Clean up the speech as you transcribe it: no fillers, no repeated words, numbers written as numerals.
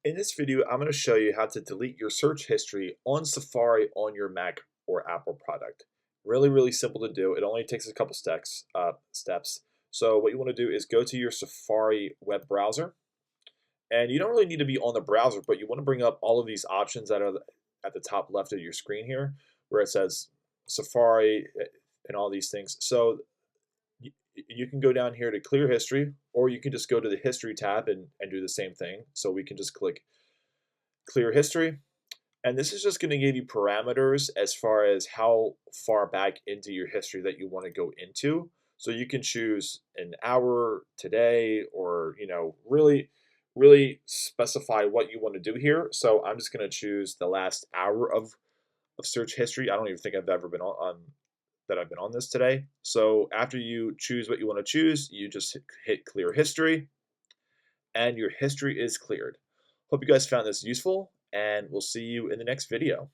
In this video, I'm going to show you how to delete your search history on Safari on your Mac or Apple product. Really, really simple to do. It only takes a couple steps. So what you want to do is go to your Safari web browser, and you don't really need to be on the browser, but you want to bring up all of these options that are at the top left of your screen here, where it says Safari and all these things. So you can go down here to clear history, or you can just go to the history tab and do the same thing. So we can just click clear history. And this is just going to give you parameters as far as how far back into your history that you want to go into. So you can choose an hour today, or really specify what you want to do here. So I'm just going to choose the last hour of search history. I don't even think I've ever been on that I've been on this today. So after you choose what you want to choose, you just hit clear history, and your history is cleared. Hope you guys found this useful, and we'll see you in the next video.